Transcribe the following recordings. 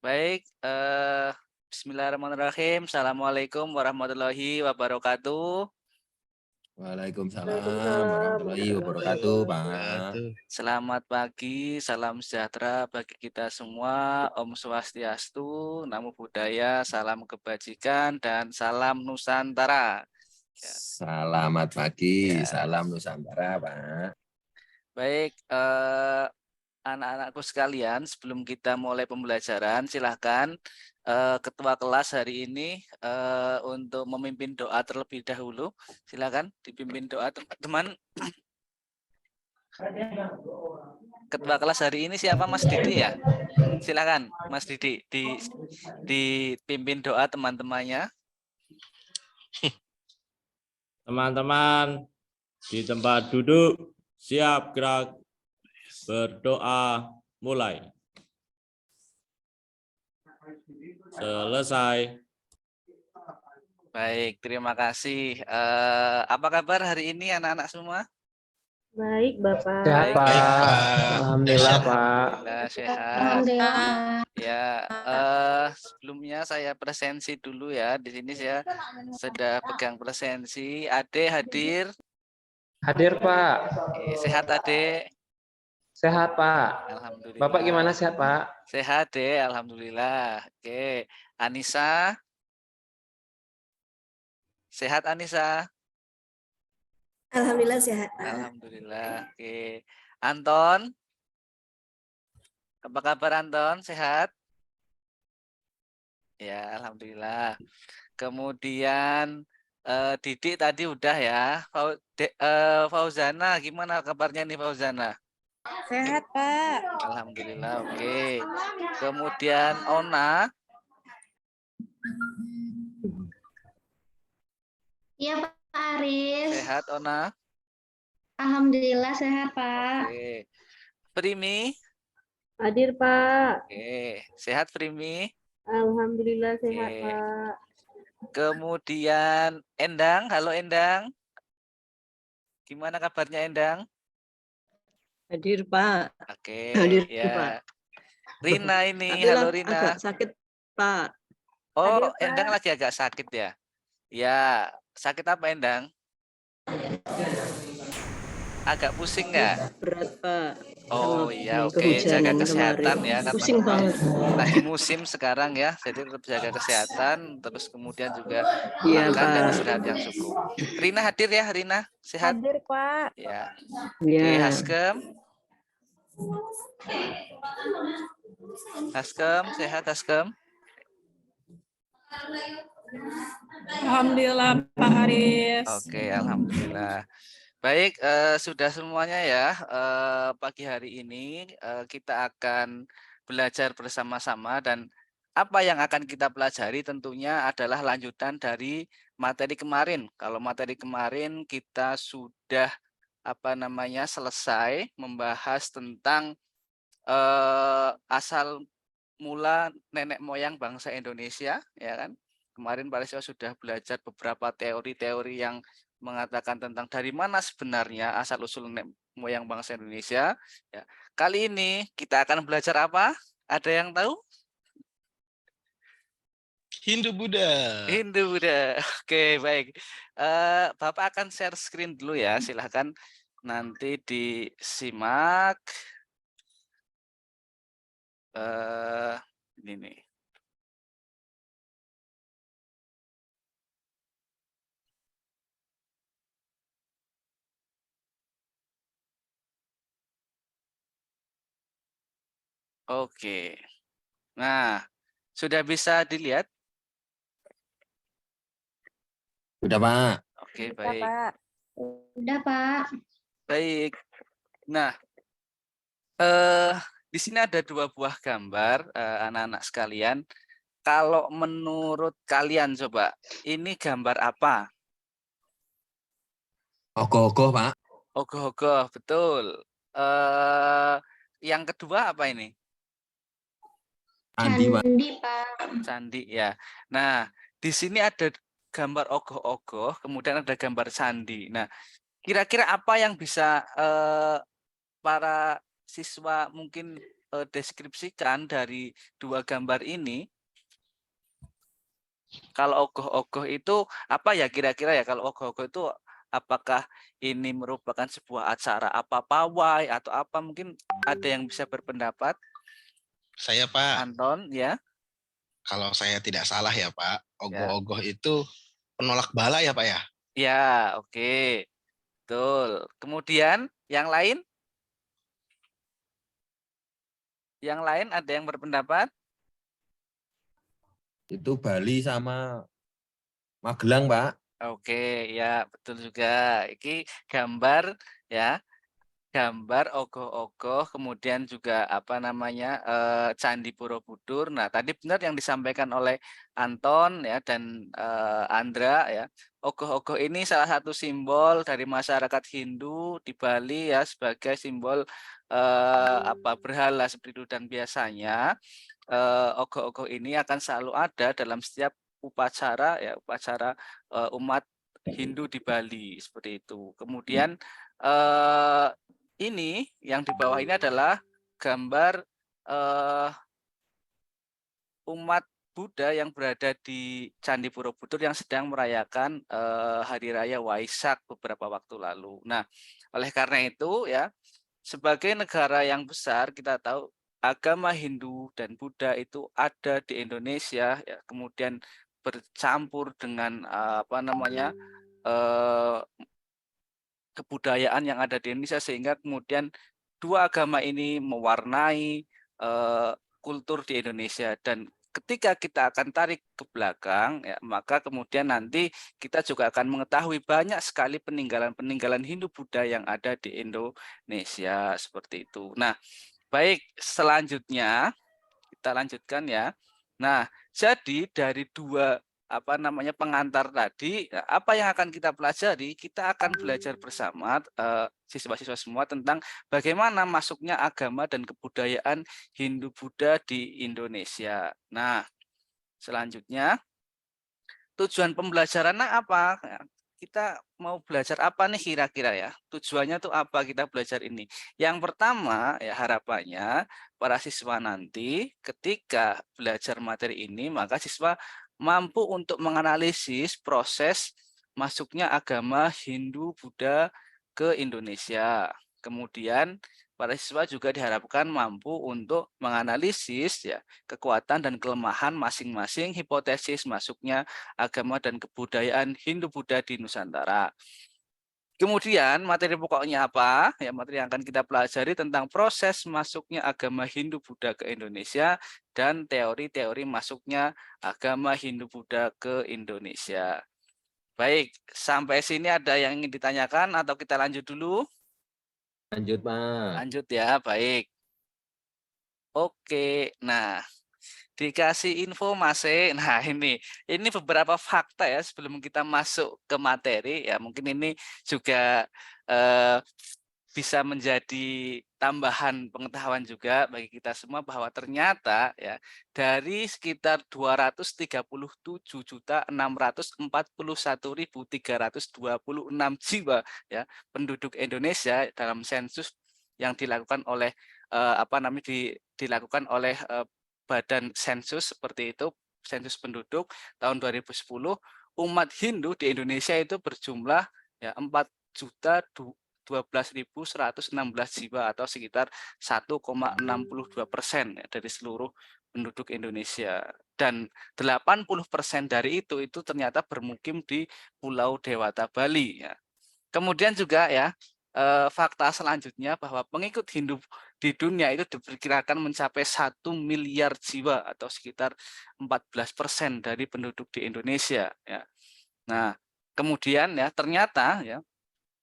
Baik, bismillahirrahmanirrahim. Assalamualaikum warahmatullahi wabarakatuh. Waalaikumsalam warahmatullahi wabarakatuh, Pak. Selamat pagi, salam sejahtera bagi kita semua. Om Swastiastu, Namo Buddhaya, salam kebajikan, dan salam Nusantara. Ya, Selamat pagi, ya. salam Nusantara, Pak. Baik, anak-anakku sekalian, sebelum kita mulai pembelajaran, silahkan ketua kelas hari ini untuk memimpin doa terlebih dahulu. Silahkan dipimpin doa teman-teman. Ketua kelas hari ini siapa? Mas Didi ya? Silakan Mas Didi dipimpin doa teman-temannya. Teman-teman di tempat duduk siap gerak, berdoa mulai. Selesai. Baik, terima kasih. Apa kabar hari ini anak-anak semua? Baik, Bapak. Sehat, Baik, Pak. ya. Alhamdulillah, Pak. Alhamdulillah sehat. Alhamdulillah. Ya, sebelumnya saya presensi dulu ya. Di sini saya sudah pegang presensi. Ade hadir. Hadir, Pak. Oke, sehat Ade? Sehat, Pak. Alhamdulillah. Bapak gimana, sehat, Pak? Sehat deh, alhamdulillah. Oke, Anissa. Sehat Anissa? Alhamdulillah sehat, Pak. Alhamdulillah. Oke. Anton. Apa kabar Anton? Sehat? Ya, alhamdulillah. Kemudian Didik tadi udah ya. Fauzana, gimana kabarnya nih Fauzana? Sehat, Pak. Alhamdulillah, oke. Kemudian Ona. Iya Pak Aris. Sehat Ona? Alhamdulillah sehat Pak. Oke. Primi? Hadir, Pak. Oke. Sehat Primi? Alhamdulillah sehat, Oke. Pak. Kemudian Endang, halo Endang. Gimana kabarnya Endang? Hadir, Pak. Oke, Hadir, ya. Pak. Rina ini, Tapi halo Rina. agak sakit, Pak. Oh, Hadir, Pak. Endang lagi agak sakit ya? Ya, sakit apa Endang? Agak pusing nggak? Berat, Pak. Oh Sama iya, oke. Jaga kehujanan kesehatan kemarin. ya. Karena Pusing memang banget. lagi musim sekarang ya. Jadi tetap jaga kesehatan. Terus kemudian juga Iya, makan dan Pak. istirahat yang cukup. Rina hadir ya, Rina? Sehat? Hadir, Pak. Ya. Oke, Ya. Haskem. Haskem, sehat Haskem? Alhamdulillah, Pak Aris. Oke, alhamdulillah. Baik, sudah semuanya ya. Pagi hari ini kita akan belajar bersama-sama dan apa yang akan kita pelajari tentunya adalah lanjutan dari materi kemarin. Kalau materi kemarin kita sudah selesai membahas tentang asal mula nenek moyang bangsa Indonesia, ya kan? Kemarin Pak Riswa sudah belajar beberapa teori-teori yang mengatakan tentang dari mana sebenarnya asal-usul nenek moyang bangsa Indonesia. Ya. Kali ini kita akan belajar apa? Ada yang tahu? Hindu-Buddha. Hindu-Buddha. Oke, baik. Bapak akan share screen dulu ya. Silahkan nanti disimak. Ini nih. Oke. Nah, sudah bisa dilihat? Udah, Pak. Oke, baik. Udah Pak. Baik. Nah, di sini ada dua buah gambar, anak-anak sekalian. Kalau menurut kalian coba, ini gambar apa? Ogoh-ogoh, Pak. Ogoh-ogoh, betul. Yang kedua apa ini? Candi, Pak. Candi Pak. Candi ya. Nah, di sini ada gambar ogoh-ogoh, kemudian ada gambar candi. Nah, kira-kira apa yang bisa para siswa mungkin deskripsikan dari dua gambar ini? Kalau ogoh-ogoh itu apa ya kira-kira ya? Kalau ogoh-ogoh itu apakah ini merupakan sebuah acara apa pawai atau apa? Mungkin ada yang bisa berpendapat. Saya Pak, Anton, ya. kalau saya tidak salah ya Pak, Ya. ogoh-ogoh itu penolak bala ya Pak ya? Ya, oke. Betul. Kemudian yang lain? Yang lain ada yang berpendapat? Itu Bali sama Magelang, Pak. Oke, ya betul juga. Ini gambar ya, gambar ogoh-ogoh, kemudian juga apa namanya Candi Borobudur. Nah, tadi benar yang disampaikan oleh Anton ya dan Andra ya. Ogoh-ogoh ini salah satu simbol dari masyarakat Hindu di Bali ya sebagai simbol apa berhala seperti itu dan biasanya ogoh-ogoh ini akan selalu ada dalam setiap upacara ya upacara umat Hindu di Bali seperti itu. Kemudian ini yang di bawah ini adalah gambar umat Buddha yang berada di Candi Borobudur yang sedang merayakan Hari Raya Waisak beberapa waktu lalu. Nah, oleh karena itu ya, sebagai negara yang besar kita tahu agama Hindu dan Buddha itu ada di Indonesia ya, kemudian bercampur dengan apa namanya kebudayaan yang ada di Indonesia sehingga kemudian dua agama ini mewarnai kultur di Indonesia dan ketika kita akan tarik ke belakang ya maka kemudian nanti kita juga akan mengetahui banyak sekali peninggalan-peninggalan Hindu Buddha yang ada di Indonesia seperti itu. Nah, baik selanjutnya kita lanjutkan ya. Nah, jadi dari dua apa namanya pengantar tadi, apa yang akan kita pelajari? Kita akan belajar bersama siswa-siswa semua tentang bagaimana masuknya agama dan kebudayaan Hindu-Buddha di Indonesia. Nah, selanjutnya tujuan pembelajarannya apa? Kita mau belajar apa nih kira-kira ya? Tujuannya tuh apa kita belajar ini? Yang pertama ya harapannya para siswa nanti ketika belajar materi ini maka siswa mampu untuk menganalisis proses masuknya agama Hindu Buddha ke Indonesia. Kemudian para siswa juga diharapkan mampu untuk menganalisis ya kekuatan dan kelemahan masing-masing hipotesis masuknya agama dan kebudayaan Hindu-Buddha di Nusantara. Kemudian materi pokoknya apa? Ya, materi yang akan kita pelajari tentang proses masuknya agama Hindu-Buddha ke Indonesia dan teori-teori masuknya agama Hindu-Buddha ke Indonesia. Baik, sampai sini ada yang ingin ditanyakan atau kita lanjut dulu? Lanjut, Pak. Lanjut ya, baik. Oke, nah dikasih info Mas. Nah, ini beberapa fakta ya sebelum kita masuk ke materi ya. Mungkin ini juga bisa menjadi tambahan pengetahuan juga bagi kita semua bahwa ternyata ya dari sekitar 237.641.326 jiwa ya penduduk Indonesia dalam sensus yang dilakukan oleh dilakukan oleh Badan Sensus seperti itu, sensus penduduk tahun 2010, umat Hindu di Indonesia itu berjumlah ya 4.012.116 jiwa atau sekitar 1,62% ya, dari seluruh penduduk Indonesia. Dan 80% dari itu ternyata bermukim di Pulau Dewata Bali ya. Kemudian juga ya fakta selanjutnya bahwa pengikut Hindu di dunia itu diperkirakan mencapai 1 miliar jiwa atau sekitar 14% dari penduduk di Indonesia ya. Nah, kemudian ya ternyata ya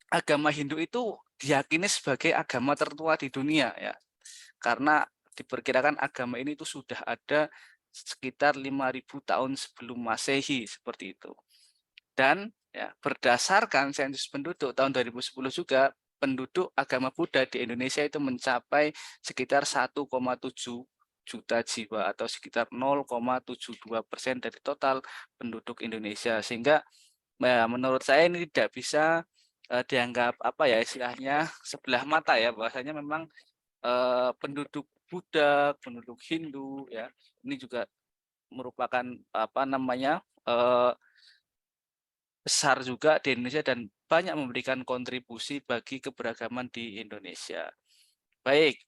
agama Hindu itu diyakini sebagai agama tertua di dunia ya. Karena diperkirakan agama ini itu sudah ada sekitar 5.000 tahun sebelum Masehi seperti itu. Dan ya, berdasarkan sensus penduduk tahun 2010 juga penduduk agama Buddha di Indonesia itu mencapai sekitar 1,7 juta jiwa atau sekitar 0,72% dari total penduduk Indonesia. Sehingga ya, menurut saya ini tidak bisa dianggap apa ya istilahnya sebelah mata ya bahwasanya memang penduduk Buddha, penduduk Hindu, ya. Ini juga merupakan besar juga di Indonesia dan banyak memberikan kontribusi bagi keberagaman di Indonesia. Baik,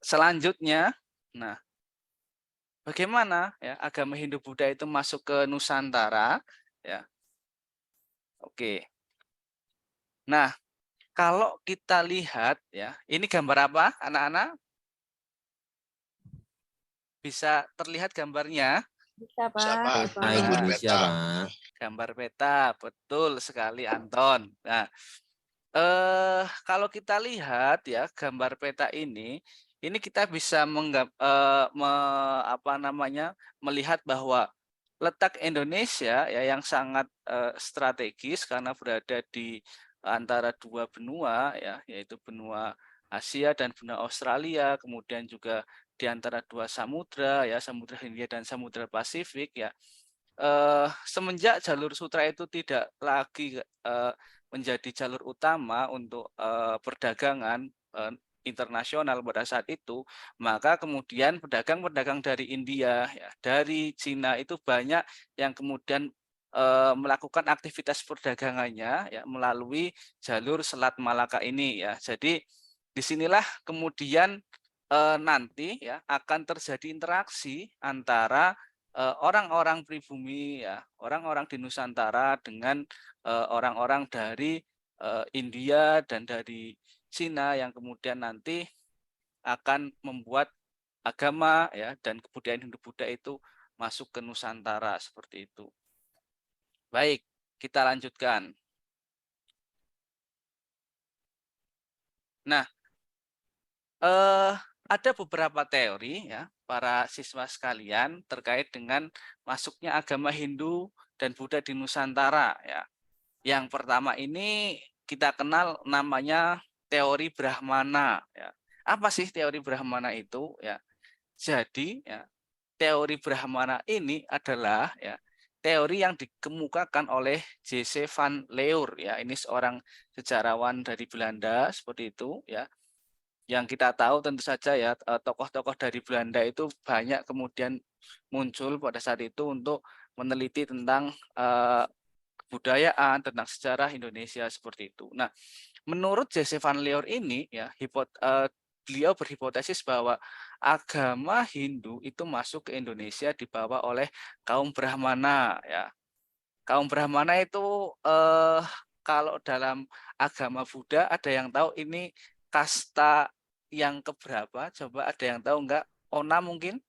selanjutnya, nah, bagaimana ya agama Hindu Buddha itu masuk ke Nusantara? Ya, oke. Nah, kalau kita lihat ya, ini gambar apa, anak-anak? Bisa terlihat gambarnya? Bisa, Bisa, Pak. Pak. Nah, Gambar Indonesia, peta. Pak. Gambar peta, betul sekali Anton. Nah, kalau kita lihat ya gambar peta ini kita bisa melihat bahwa letak Indonesia ya yang sangat strategis karena berada di antara dua benua ya, yaitu benua Asia dan benua Australia, kemudian juga di antara dua samudra ya, Samudra Hindia dan Samudra Pasifik ya. Semenjak jalur sutra itu tidak lagi menjadi jalur utama untuk perdagangan internasional pada saat itu, maka kemudian pedagang-pedagang dari India, ya, dari Cina itu banyak yang kemudian melakukan aktivitas perdagangannya ya melalui jalur Selat Malaka ini ya. Jadi disinilah kemudian nanti ya akan terjadi interaksi antara orang-orang pribumi ya, orang-orang di Nusantara dengan orang-orang dari India dan dari Cina yang kemudian nanti akan membuat agama ya dan kebudayaan Hindu Buddha itu masuk ke Nusantara seperti itu. Baik, kita lanjutkan. Nah, ada beberapa teori ya para siswa sekalian terkait dengan masuknya agama Hindu dan Buddha di Nusantara ya. Yang pertama ini kita kenal namanya teori Brahmana ya. Apa sih teori Brahmana itu ya? Jadi ya, teori Brahmana ini adalah ya teori yang dikemukakan oleh J.C. van Leur ya. Ini seorang sejarawan dari Belanda seperti itu ya. Yang kita tahu tentu saja ya tokoh-tokoh dari Belanda itu banyak kemudian muncul pada saat itu untuk meneliti tentang kebudayaan, tentang sejarah Indonesia seperti itu. Nah, menurut J.C. van Leur ini ya beliau berhipotesis bahwa agama Hindu itu masuk ke Indonesia dibawa oleh kaum Brahmana ya. Kaum Brahmana itu kalau dalam agama Buddha ada yang tahu ini kasta yang keberapa? Coba ada yang tahu enggak? Ona mungkin?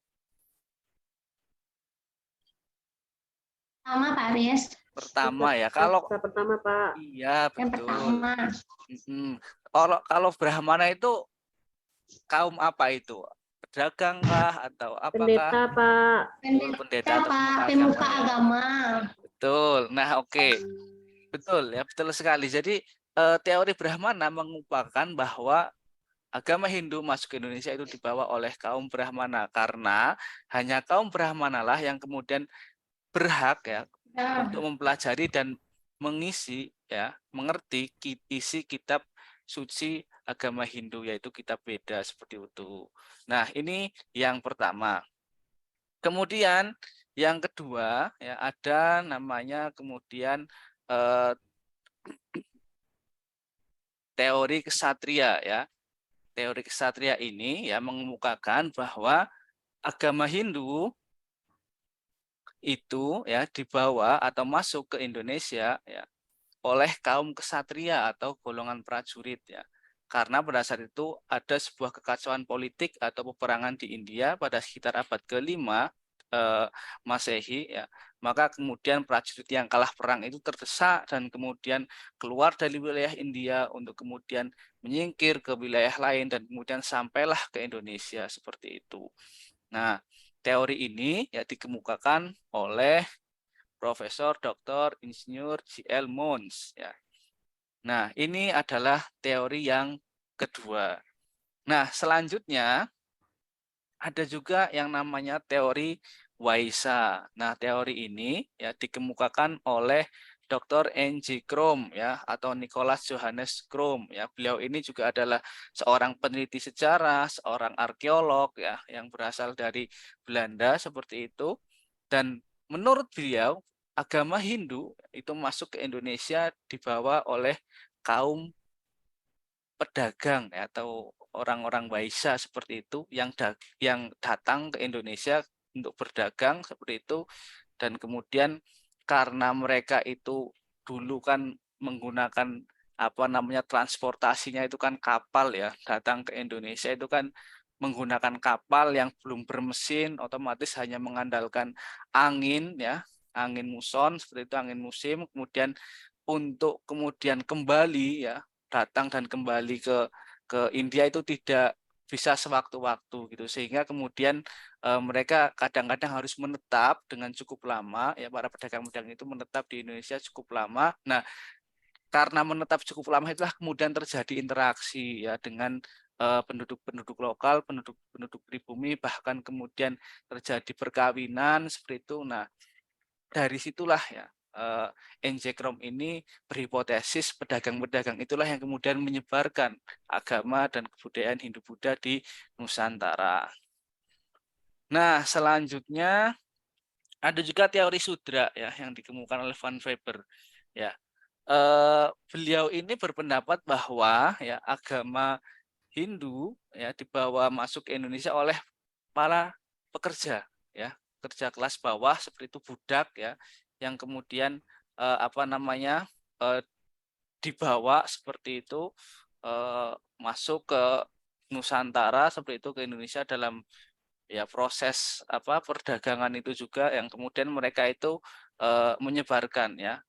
Sama Pak Aris. Pertama ya. Kalau Kasta pertama, Pak. iya Yang betul. pertama. Kalau Brahmana itu kaum apa itu? Pedagang kah atau apakah? Pendeta, Pak. Pendeta atau Pak, pemuka pemuka ya. agama. Betul. Nah, oke. Betul ya, betul sekali. Jadi teori Brahmana mengupakan bahwa agama Hindu masuk ke Indonesia itu dibawa oleh kaum Brahmana karena hanya kaum Brahmana lah yang kemudian berhak ya untuk mempelajari dan mengisi ya, mengerti isi kitab suci agama Hindu yaitu kitab Veda seperti itu. Nah, ini yang pertama. Kemudian yang kedua ya ada namanya kemudian teori kesatria ya. Teori kesatria ini ya mengemukakan bahwa agama Hindu itu ya dibawa atau masuk ke Indonesia ya oleh kaum kesatria atau golongan prajurit ya. Karena pada saat itu ada sebuah kekacauan politik atau peperangan di India pada sekitar abad ke-5 Masehi ya. Maka kemudian prajurit yang kalah perang itu terdesak dan kemudian keluar dari wilayah India untuk kemudian menyingkir ke wilayah lain dan kemudian sampailah ke Indonesia seperti itu. Nah, teori ini ya dikemukakan oleh Profesor Dr. Insinyur J.L. Mons ya. Nah, ini adalah teori yang kedua. Nah, selanjutnya ada juga yang namanya teori Waisa. Nah, teori ini ya dikemukakan oleh Dr. N.J. Crom ya, atau Nicholas Johannes Crom ya. Beliau ini juga adalah seorang peneliti sejarah, seorang arkeolog ya, yang berasal dari Belanda seperti itu. Dan menurut beliau, agama Hindu itu masuk ke Indonesia dibawa oleh kaum pedagang ya, atau orang-orang Waisa seperti itu yang datang ke Indonesia untuk berdagang seperti itu. Dan kemudian karena mereka itu dulu kan menggunakan transportasinya itu kan kapal ya, datang ke Indonesia itu kan menggunakan kapal yang belum bermesin, otomatis hanya mengandalkan angin ya, angin muson seperti itu, angin musim. Kemudian untuk kemudian kembali ya, datang dan kembali ke India itu tidak bisa sewaktu-waktu gitu, sehingga kemudian mereka kadang-kadang harus menetap dengan cukup lama ya, para pedagang-pedagang itu menetap di Indonesia cukup lama. Nah, karena menetap cukup lama itulah kemudian terjadi interaksi ya dengan penduduk-penduduk lokal, penduduk pribumi, bahkan kemudian terjadi perkawinan seperti itu. Nah, dari situlah ya N.J. Crom ini berhipotesis pedagang-pedagang itulah yang kemudian menyebarkan agama dan kebudayaan Hindu-Buddha di Nusantara. Nah, selanjutnya ada juga teori sudra ya, yang dikemukakan oleh Van Weber ya. Beliau ini berpendapat bahwa ya agama Hindu ya dibawa masuk ke Indonesia oleh para pekerja ya, kerja kelas bawah seperti itu, budak ya, yang kemudian dibawa seperti itu masuk ke Nusantara seperti itu, ke Indonesia dalam ya proses perdagangan itu juga, yang kemudian mereka itu menyebarkan ya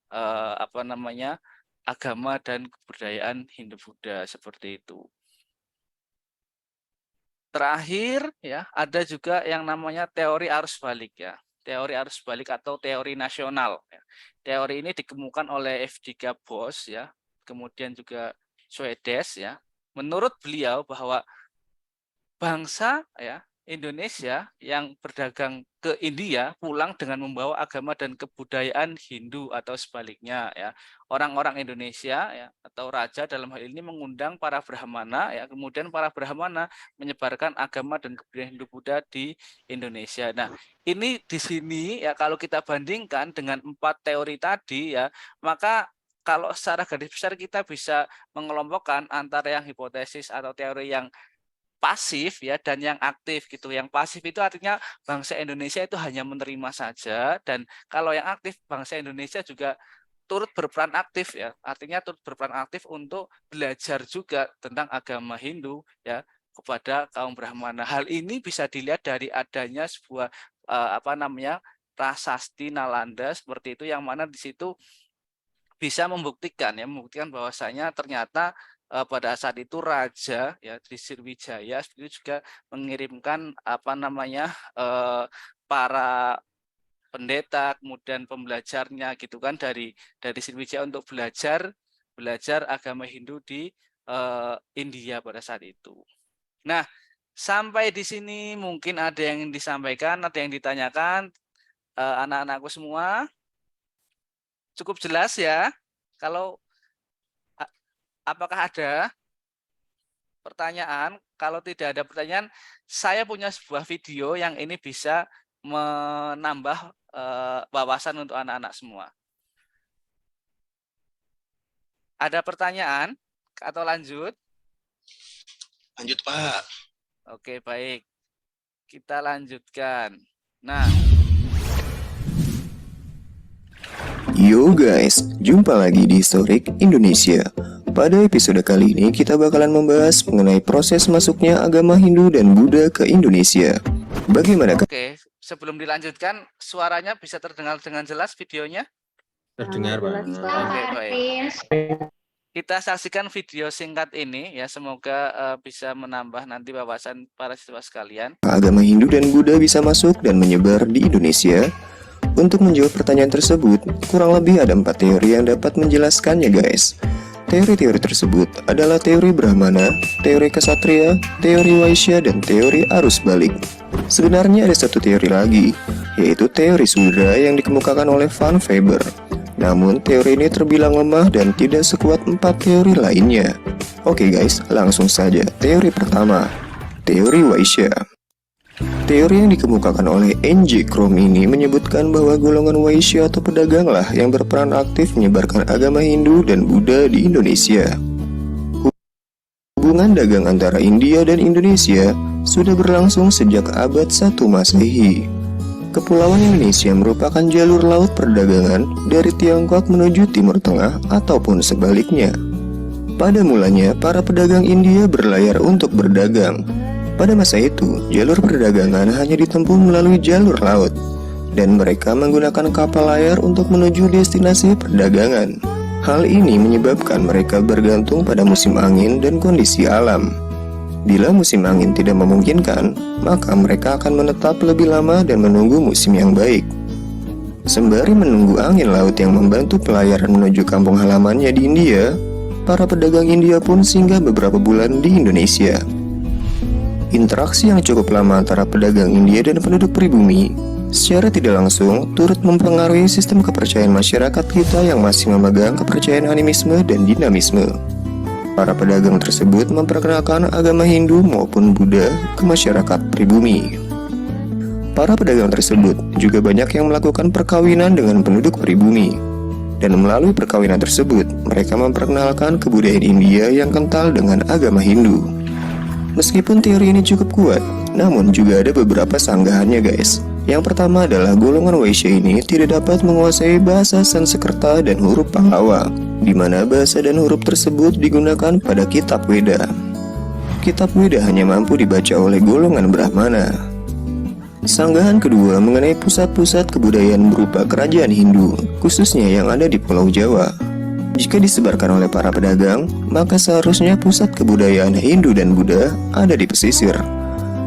agama dan kebudayaan Hindu-Buddha seperti itu. Terakhir ya, ada juga yang namanya teori arus balik ya. Teori arus balik atau teori nasional. Teori ini dikemukakan oleh F.D.K. Bos ya, kemudian juga Schwedes ya. Menurut beliau bahwa bangsa ya Indonesia yang berdagang ke India pulang dengan membawa agama dan kebudayaan Hindu atau sebaliknya ya. Orang-orang Indonesia ya atau raja dalam hal ini mengundang para Brahmana ya, kemudian para Brahmana menyebarkan agama dan kebudayaan Hindu-Buddha di Indonesia. Nah, ini di sini ya kalau kita bandingkan dengan 4 teori tadi ya, maka kalau secara garis besar kita bisa mengelompokkan antara yang hipotesis atau teori yang pasif ya dan yang aktif gitu. Yang pasif itu artinya bangsa Indonesia itu hanya menerima saja, dan kalau yang aktif bangsa Indonesia juga turut berperan aktif ya. Artinya turut berperan aktif untuk belajar juga tentang agama Hindu ya kepada kaum Brahmana. Hal ini bisa dilihat dari adanya sebuah prasasti Nalanda seperti itu, yang mana di situ bisa membuktikan bahwasanya ternyata pada saat itu raja ya di Sriwijaya itu juga mengirimkan para pendeta kemudian pembelajarnya gitu kan dari Sriwijaya untuk belajar agama Hindu di India pada saat itu. Nah, sampai di sini mungkin ada yang disampaikan, ada yang ditanyakan anak-anakku semua. Cukup jelas ya? Apakah ada pertanyaan? Kalau tidak ada pertanyaan, saya punya sebuah video yang ini bisa menambah wawasan untuk anak-anak semua. Ada pertanyaan atau lanjut? Lanjut, Pak. Oke, baik. Kita lanjutkan. Nah, yo guys, jumpa lagi di Historik Indonesia. Pada episode kali ini kita bakalan membahas mengenai proses masuknya agama Hindu dan Buddha ke Indonesia. Bagaimana? Oke, sebelum dilanjutkan, suaranya bisa terdengar dengan jelas videonya? Terdengar, Pak. Pak Oke, baik. Aris. Kita saksikan video singkat ini ya, semoga bisa menambah nanti wawasan para siswa sekalian. Agama Hindu dan Buddha bisa masuk dan menyebar di Indonesia? Untuk menjawab pertanyaan tersebut, kurang lebih ada 4 teori yang dapat menjelaskannya guys. Teori-teori tersebut adalah teori Brahmana, teori Ksatria, teori Waisya, dan teori arus balik. Sebenarnya ada satu teori lagi, yaitu teori Sudra yang dikemukakan oleh Van Weber. Namun teori ini terbilang lemah dan tidak sekuat 4 teori lainnya. Oke guys, langsung saja. Teori pertama, teori Waisya. Teori yang dikemukakan oleh N.J. Crom ini menyebutkan bahwa golongan Waisya atau pedaganglah yang berperan aktif menyebarkan agama Hindu dan Buddha di Indonesia. Hubungan dagang antara India dan Indonesia sudah berlangsung sejak abad 1 Masehi. Kepulauan Indonesia merupakan jalur laut perdagangan dari Tiongkok menuju Timur Tengah ataupun sebaliknya. Pada mulanya, para pedagang India berlayar untuk berdagang. Pada masa itu, jalur perdagangan hanya ditempuh melalui jalur laut, dan mereka menggunakan kapal layar untuk menuju destinasi perdagangan. Hal ini menyebabkan mereka bergantung pada musim angin dan kondisi alam. Bila musim angin tidak memungkinkan, maka mereka akan menetap lebih lama dan menunggu musim yang baik. Sembari menunggu angin laut yang membantu pelayaran menuju kampung halamannya di India, para pedagang India pun singgah beberapa bulan di Indonesia. Interaksi yang cukup lama antara pedagang India dan penduduk pribumi secara tidak langsung turut mempengaruhi sistem kepercayaan masyarakat kita yang masih memegang kepercayaan animisme dan dinamisme. Para pedagang tersebut memperkenalkan agama Hindu maupun Buddha ke masyarakat pribumi. Para pedagang tersebut juga banyak yang melakukan perkawinan dengan penduduk pribumi. Dan melalui perkawinan tersebut, mereka memperkenalkan kebudayaan India yang kental dengan agama Hindu. Meskipun teori ini cukup kuat, namun juga ada beberapa sanggahannya guys. Yang pertama adalah golongan Waisya ini tidak dapat menguasai bahasa Sanskerta dan huruf Pallawa, di mana bahasa dan huruf tersebut digunakan pada kitab Weda. Kitab Weda hanya mampu dibaca oleh golongan Brahmana. Sanggahan kedua mengenai pusat-pusat kebudayaan berupa kerajaan Hindu, khususnya yang ada di Pulau Jawa. Jika disebarkan oleh para pedagang, maka seharusnya pusat kebudayaan Hindu dan Buddha ada di pesisir.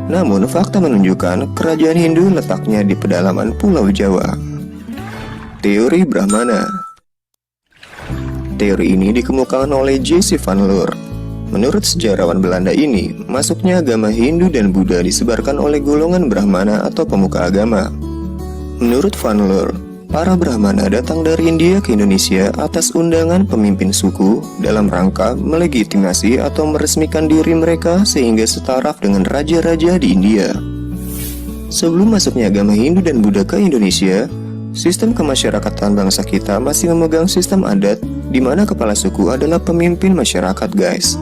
Namun fakta menunjukkan kerajaan Hindu letaknya di pedalaman Pulau Jawa. Teori Brahmana. Teori ini dikemukakan oleh J.C. van Leur. Menurut sejarawan Belanda ini, masuknya agama Hindu dan Buddha disebarkan oleh golongan Brahmana atau pemuka agama. Menurut van Leur, para Brahmana datang dari India ke Indonesia atas undangan pemimpin suku dalam rangka melegitimasi atau meresmikan diri mereka sehingga setaraf dengan raja-raja di India. Sebelum masuknya agama Hindu dan Buddha ke Indonesia, sistem kemasyarakatan bangsa kita masih memegang sistem adat di mana kepala suku adalah pemimpin masyarakat guys.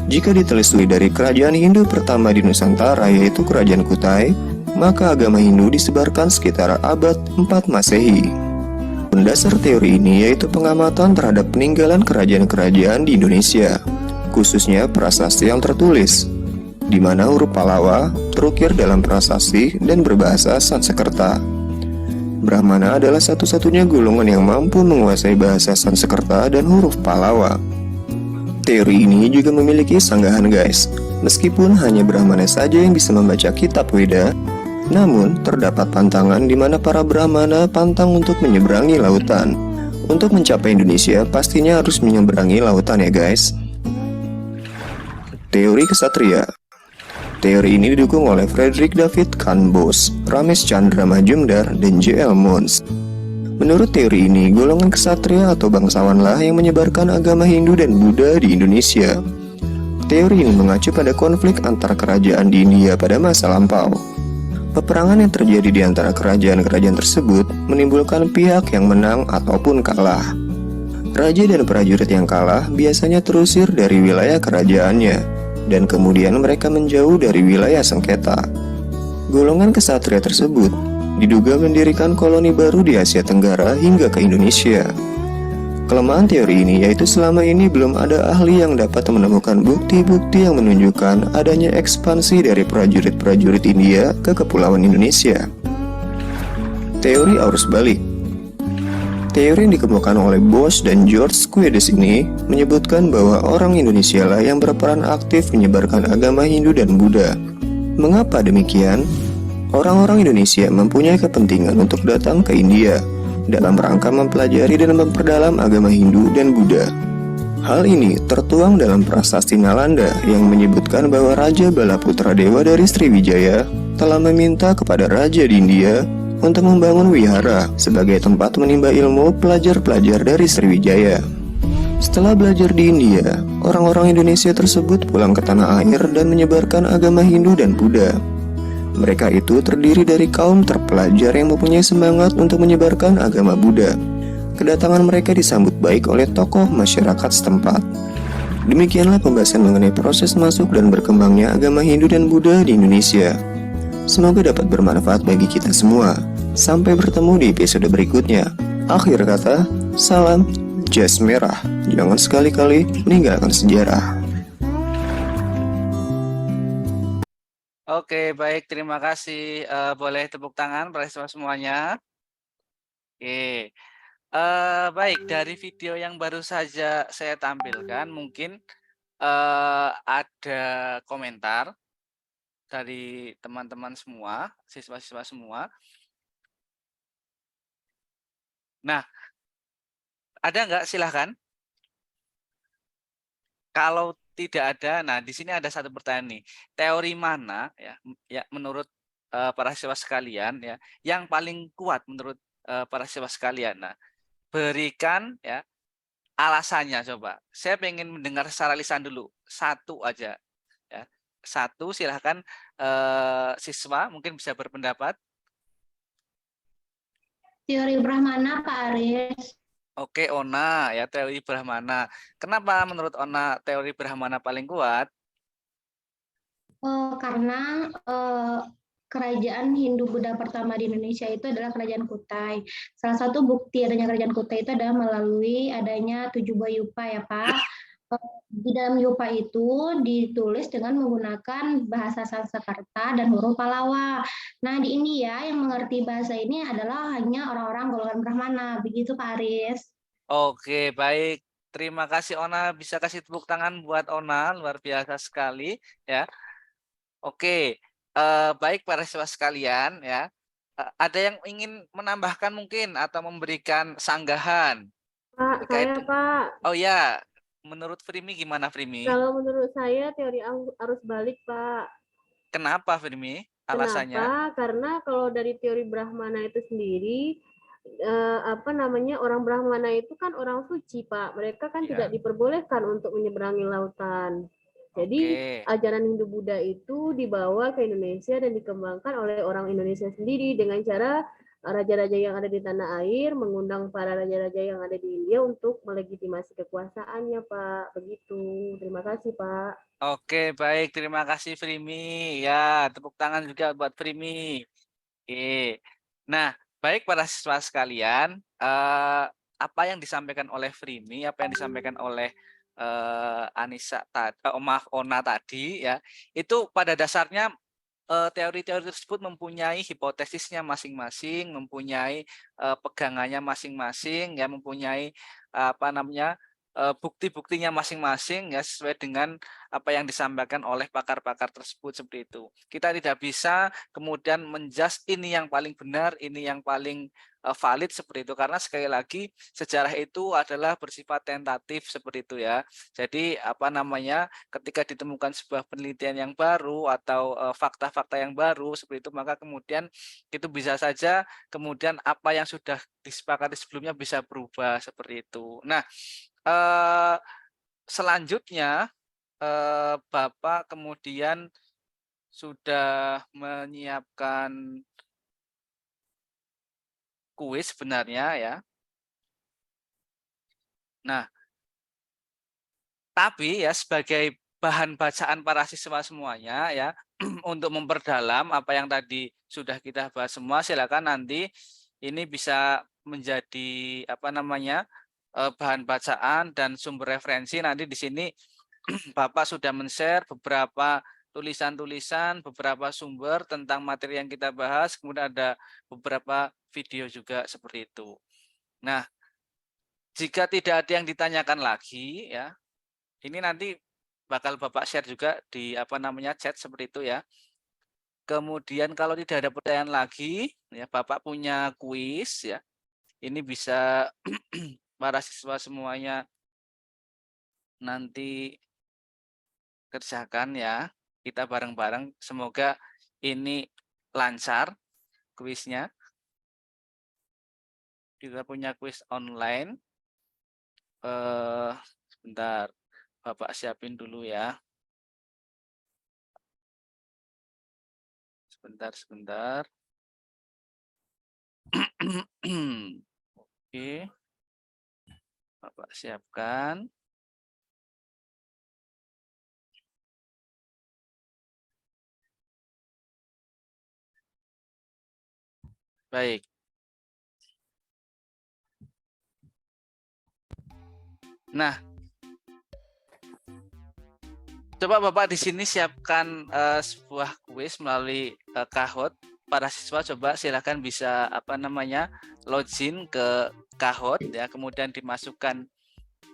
Jika ditelusuri dari kerajaan Hindu pertama di Nusantara yaitu Kerajaan Kutai, maka agama Hindu disebarkan sekitar abad 4 Masehi. Dasar teori ini yaitu pengamatan terhadap peninggalan kerajaan-kerajaan di Indonesia, khususnya prasasti yang tertulis, di mana huruf Pallawa terukir dalam prasasti dan berbahasa Sanskerta. Brahmana adalah satu-satunya golongan yang mampu menguasai bahasa Sanskerta dan huruf Pallawa. Teori ini juga memiliki sanggahan guys. Meskipun hanya Brahmana saja yang bisa membaca kitab Weda, namun, terdapat pantangan di mana para Brahmana pantang untuk menyeberangi lautan. Untuk mencapai Indonesia, pastinya harus menyeberangi lautan ya guys. Teori Kesatria. Teori ini didukung oleh Frederick David Kahn Bose, Ramesh Chandra Majumdar, dan J.L. Mons. Menurut teori ini, golongan kesatria atau bangsawanlah yang menyebarkan agama Hindu dan Buddha di Indonesia. Teori ini mengacu pada konflik antar kerajaan di India pada masa lampau. Peperangan yang terjadi di antara kerajaan-kerajaan tersebut menimbulkan pihak yang menang ataupun kalah. Raja dan prajurit yang kalah biasanya terusir dari wilayah kerajaannya, dan kemudian mereka menjauh dari wilayah sengketa. Golongan kesatria tersebut diduga mendirikan koloni baru di Asia Tenggara hingga ke Indonesia. Kelemahan teori ini yaitu selama ini belum ada ahli yang dapat menemukan bukti-bukti yang menunjukkan adanya ekspansi dari prajurit-prajurit India ke Kepulauan Indonesia. Teori arus balik. Teori yang dikemukakan oleh Bosch dan George Squedes ini menyebutkan bahwa orang Indonesia lah yang berperan aktif menyebarkan agama Hindu dan Buddha. Mengapa demikian? Orang-orang Indonesia mempunyai kepentingan untuk datang ke India dalam rangka mempelajari dan memperdalam agama Hindu dan Buddha. Hal ini tertuang dalam prasasti Nalanda yang menyebutkan bahwa Raja Balaputra Dewa dari Sriwijaya telah meminta kepada Raja di India untuk membangun wihara sebagai tempat menimba ilmu pelajar-pelajar dari Sriwijaya. Setelah belajar di India, orang-orang Indonesia tersebut pulang ke tanah air dan menyebarkan agama Hindu dan Buddha. Mereka itu terdiri dari kaum terpelajar yang mempunyai semangat untuk menyebarkan agama Buddha. Kedatangan mereka disambut baik oleh tokoh masyarakat setempat. Demikianlah pembahasan mengenai proses masuk dan berkembangnya agama Hindu dan Buddha di Indonesia. Semoga dapat bermanfaat bagi kita semua. Sampai bertemu di episode berikutnya. Akhir kata, salam jas merah. Jangan sekali-kali meninggalkan sejarah. Oke, baik, terima kasih. Boleh tepuk tangan para siswa semuanya. Oke. Baik, dari video yang baru saja saya tampilkan, mungkin ada komentar dari teman-teman semua, siswa-siswa semua. Nah, ada nggak? Silahkan. Kalau tidak ada, nah di sini ada satu pertanyaan nih. Teori mana ya menurut para siswa sekalian ya yang paling kuat menurut para siswa sekalian? Nah, berikan ya alasannya coba. Saya pengen mendengar secara lisan dulu. Satu aja ya. Satu, silahkan siswa mungkin bisa berpendapat. Teori Brahmana, Pak Aris. Oke, Ona ya, teori Brahmana. Kenapa menurut Ona teori Brahmana paling kuat? Karena kerajaan Hindu Buddha pertama di Indonesia itu adalah kerajaan Kutai. Salah satu bukti adanya kerajaan Kutai itu adalah melalui adanya 7 buah yupa ya Pak. Di dalam yupa itu ditulis dengan menggunakan bahasa Sanskerta dan huruf Pallawa. Nah, di India yang mengerti bahasa ini adalah hanya orang-orang golongan Brahmana. Begitu Pak Aris. Oke, baik. Terima kasih Ona. Bisa kasih tepuk tangan buat Ona, luar biasa sekali ya. Oke, baik para siswa sekalian ya. Ada yang ingin menambahkan mungkin atau memberikan sanggahan? Pak, terkait saya Pak. Oh ya, menurut Primi gimana Primi? Kalau menurut saya teori arus balik, Pak. Kenapa Primi? Alasannya? Kenapa? Karena kalau dari teori Brahmana itu sendiri, orang Brahmana itu kan orang suci, Pak. Mereka kan Ya. tidak diperbolehkan untuk menyeberangi lautan. Jadi ajaran Hindu Buddha itu dibawa ke Indonesia dan dikembangkan oleh orang Indonesia sendiri dengan cara raja-raja yang ada di tanah air mengundang para raja-raja yang ada di India untuk melegitimasi kekuasaannya, Pak. Begitu. Terima kasih, Pak. Oke, baik. Terima kasih Primi. Ya, tepuk tangan juga buat Primi. Oke. Nah, baik para siswa sekalian, apa yang disampaikan oleh Primi, apa yang disampaikan oleh Anissa tadi, Ona tadi ya, itu pada dasarnya teori-teori tersebut mempunyai hipotesisnya masing-masing, mempunyai pegangannya masing-masing, ya, mempunyai bukti-buktinya masing-masing ya sesuai dengan apa yang disampaikan oleh pakar-pakar tersebut seperti itu. Kita tidak bisa kemudian menjudge ini yang paling benar, ini yang paling valid seperti itu karena sekali lagi sejarah itu adalah bersifat tentatif seperti itu ya. Jadi ketika ditemukan sebuah penelitian yang baru atau fakta-fakta yang baru seperti itu maka kemudian itu bisa saja kemudian apa yang sudah disepakati sebelumnya bisa berubah seperti itu. Nah, selanjutnya Bapak kemudian sudah menyiapkan kuis sebenarnya ya. Nah, tapi ya sebagai bahan bacaan para siswa semuanya ya untuk memperdalam apa yang tadi sudah kita bahas semua, silakan nanti ini bisa menjadi bahan bacaan dan sumber referensi. Nanti di sini Bapak sudah men-share beberapa tulisan-tulisan, beberapa sumber tentang materi yang kita bahas, kemudian ada beberapa video juga seperti itu. Nah, jika tidak ada yang ditanyakan lagi ya, ini nanti bakal Bapak share juga di chat seperti itu ya. Kemudian kalau tidak ada pertanyaan lagi, ya Bapak punya kuis ya. Ini bisa para siswa semuanya nanti kerjakan ya. Kita bareng-bareng. Semoga ini lancar kuisnya. Kita punya kuis online. Sebentar, Bapak siapin dulu ya. Sebentar. Oke. Bapak siapkan. Baik. Nah, coba Bapak di sini siapkan sebuah kuis melalui Kahoot. Para siswa coba silakan bisa login ke Kahoot ya, kemudian dimasukkan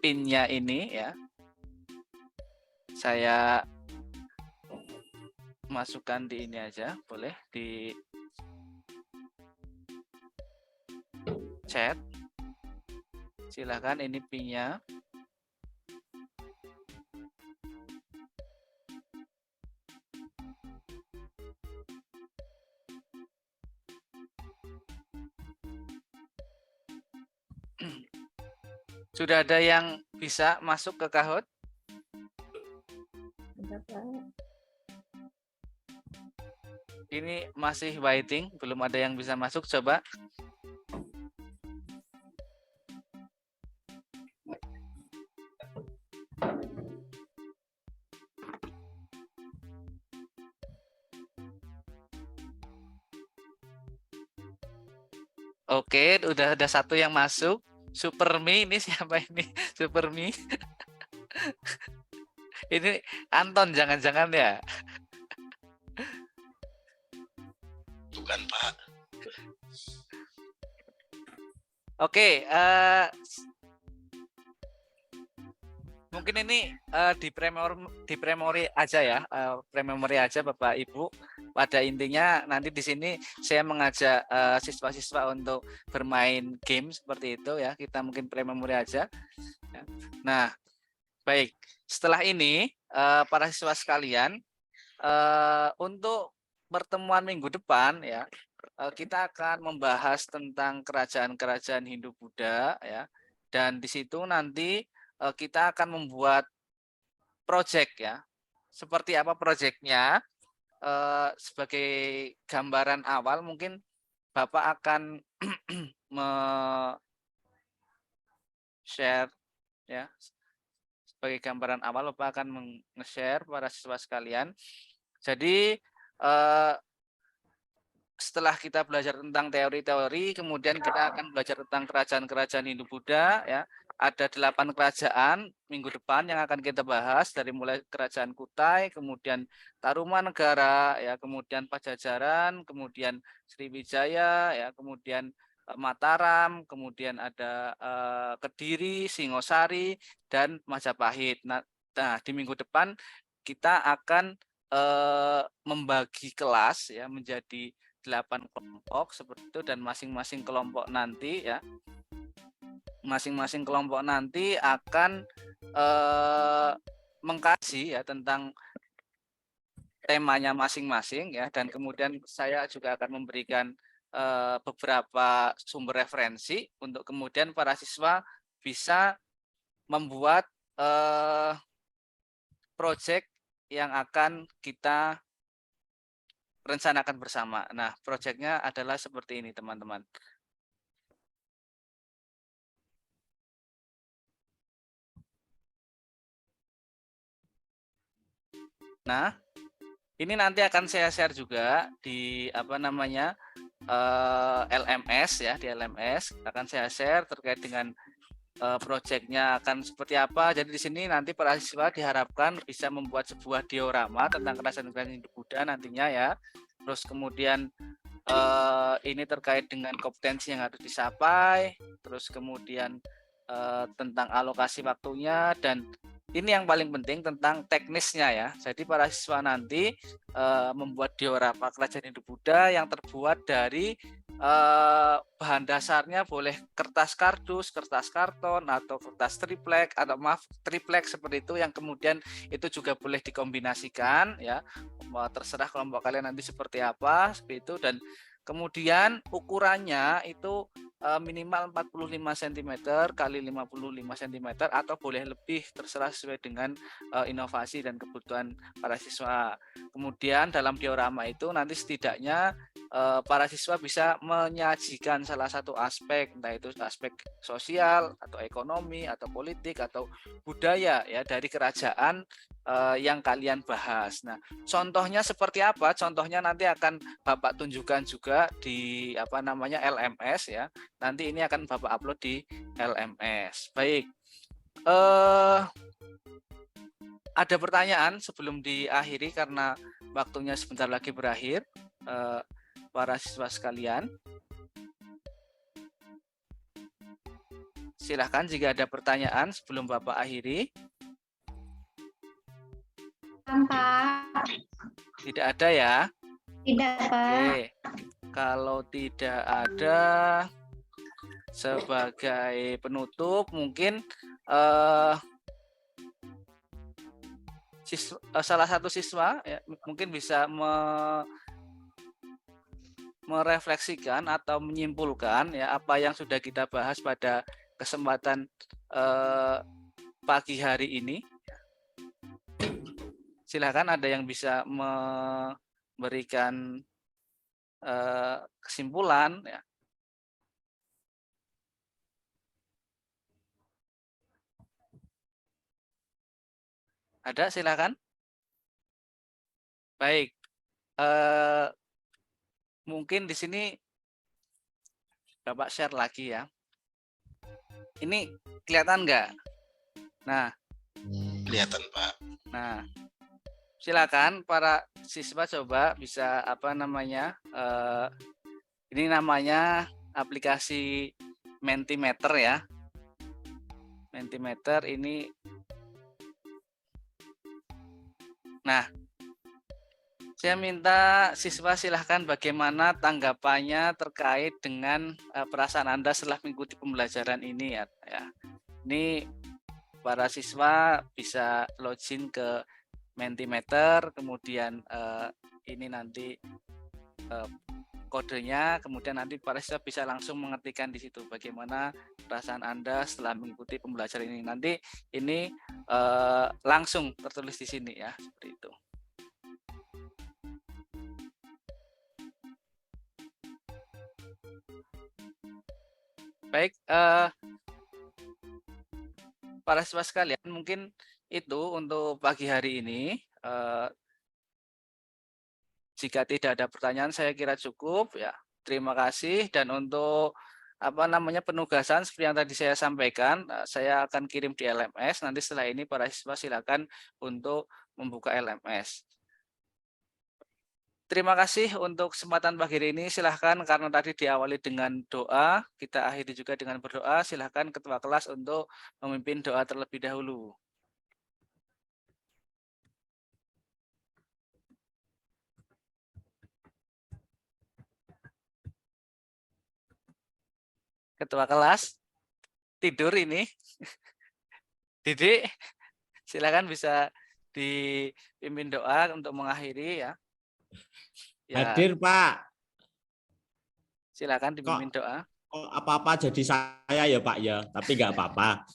PIN-nya ini ya. Saya masukkan di ini aja, boleh di chat. Silakan ini PIN-nya. Sudah ada yang bisa masuk ke Kahoot? Ini masih waiting, belum ada yang bisa masuk. Coba. Oke, udah ada satu yang masuk. Supermi, ini siapa ini? Supermi. Ini Anton, jangan-jangan ya? Bukan, Pak. Oke, mungkin ini di premori aja ya, premori aja Bapak Ibu. Pada intinya nanti di sini saya mengajak siswa-siswa untuk bermain game seperti itu ya. Kita mungkin premori aja. Nah, baik. Setelah ini para siswa sekalian, untuk pertemuan minggu depan ya, kita akan membahas tentang kerajaan-kerajaan Hindu-Buddha ya. Dan di situ nanti kita akan membuat proyek ya. Seperti apa proyeknya? Sebagai gambaran awal mungkin Bapak akan share ya. Sebagai gambaran awal Bapak akan meng-share para siswa sekalian. Jadi setelah kita belajar tentang teori-teori, kemudian kita akan belajar tentang kerajaan-kerajaan Hindu-Buddha ya. Ada 8 kerajaan minggu depan yang akan kita bahas, dari mulai kerajaan Kutai, kemudian Tarumanegara ya, kemudian Pajajaran, kemudian Sriwijaya ya, kemudian Mataram, kemudian ada Kediri, Singosari, dan Majapahit. Nah, di minggu depan kita akan membagi kelas ya menjadi 8 kelompok seperti itu, dan masing-masing kelompok nanti ya, masing-masing kelompok nanti akan mengkaji ya tentang temanya masing-masing ya, dan kemudian saya juga akan memberikan beberapa sumber referensi untuk kemudian para siswa bisa membuat proyek yang akan kita rencanakan bersama. Nah, proyeknya adalah seperti ini, teman-teman. Nah, ini nanti akan saya share juga di LMS ya, di LMS akan saya share terkait dengan proyeknya akan seperti apa. Jadi di sini nanti para siswa diharapkan bisa membuat sebuah diorama tentang kerajaan-kerajaan Hindu-Buddha nantinya ya. Terus kemudian ini terkait dengan kompetensi yang harus dicapai, terus kemudian tentang alokasi waktunya, dan ini yang paling penting tentang teknisnya ya. Jadi para siswa nanti membuat diorama kerajaan Hindu-Buddha yang terbuat dari bahan dasarnya boleh kertas kardus, kertas karton, atau kertas triplek, atau triplek seperti itu, yang kemudian itu juga boleh dikombinasikan ya. Terserah kelompok kalian nanti seperti apa seperti itu. Dan Kemudian ukurannya itu minimal 45 cm kali 55 cm atau boleh lebih, terserah sesuai dengan inovasi dan kebutuhan para siswa. Kemudian dalam diorama itu nanti setidaknya para siswa bisa menyajikan salah satu aspek, entah itu aspek sosial atau ekonomi atau politik atau budaya ya dari kerajaan yang kalian bahas. Nah, contohnya seperti apa? Contohnya nanti akan Bapak tunjukkan juga di LMS ya. Nanti ini akan Bapak upload di LMS. Baik. Ada pertanyaan sebelum diakhiri karena waktunya sebentar lagi berakhir, para siswa sekalian. Silahkan jika ada pertanyaan sebelum Bapak akhiri. Pak. Tidak ada ya? Tidak, Pak. Oke. Kalau tidak ada, sebagai penutup mungkin salah satu siswa ya, mungkin bisa merefleksikan atau menyimpulkan ya apa yang sudah kita bahas pada kesempatan pagi hari ini. Silakan, ada yang bisa memberikan kesimpulan ya. Ada, silakan. Baik, mungkin di sini Bapak share lagi ya. Ini kelihatan nggak? Nah, Kelihatan, Pak. nah, silakan para siswa coba bisa ini namanya aplikasi Mentimeter ya. Mentimeter ini. Nah, saya minta siswa silahkan bagaimana tanggapannya terkait dengan perasaan Anda setelah mengikuti pembelajaran ini ya. Ini para siswa bisa login ke Mentimeter, kemudian ini nanti kodenya, kemudian nanti para siswa bisa langsung mengetikkan di situ bagaimana perasaan Anda setelah mengikuti pembelajaran ini. Nanti ini langsung tertulis di sini ya, seperti itu. Baik, para siswa sekalian, mungkin itu untuk pagi hari ini. Jika tidak ada pertanyaan, saya kira cukup ya. Terima kasih. Dan untuk penugasan seperti yang tadi saya sampaikan, saya akan kirim di LMS. Nanti setelah ini para siswa silakan untuk membuka LMS. Terima kasih untuk kesempatan pagi hari ini. Silahkan, karena tadi diawali dengan doa, kita akhiri juga dengan berdoa. Silahkan ketua kelas untuk memimpin doa terlebih dahulu. Ketua kelas tidur ini. Didik, silakan bisa dipimpin doa untuk mengakhiri ya. Hadir, Pak. Silakan dipimpin doa. Kok apa-apa jadi saya ya, Pak ya, tapi nggak apa-apa.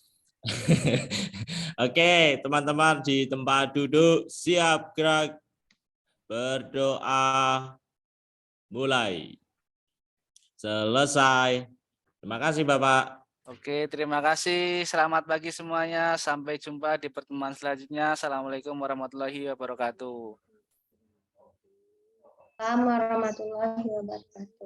Oke, teman-teman di tempat duduk, siap gerak, berdoa, mulai. Selesai. Terima kasih, Bapak. Oke, terima kasih. Selamat pagi semuanya. Sampai jumpa di pertemuan selanjutnya. Assalamualaikum warahmatullahi wabarakatuh. Assalamualaikum warahmatullahi wabarakatuh.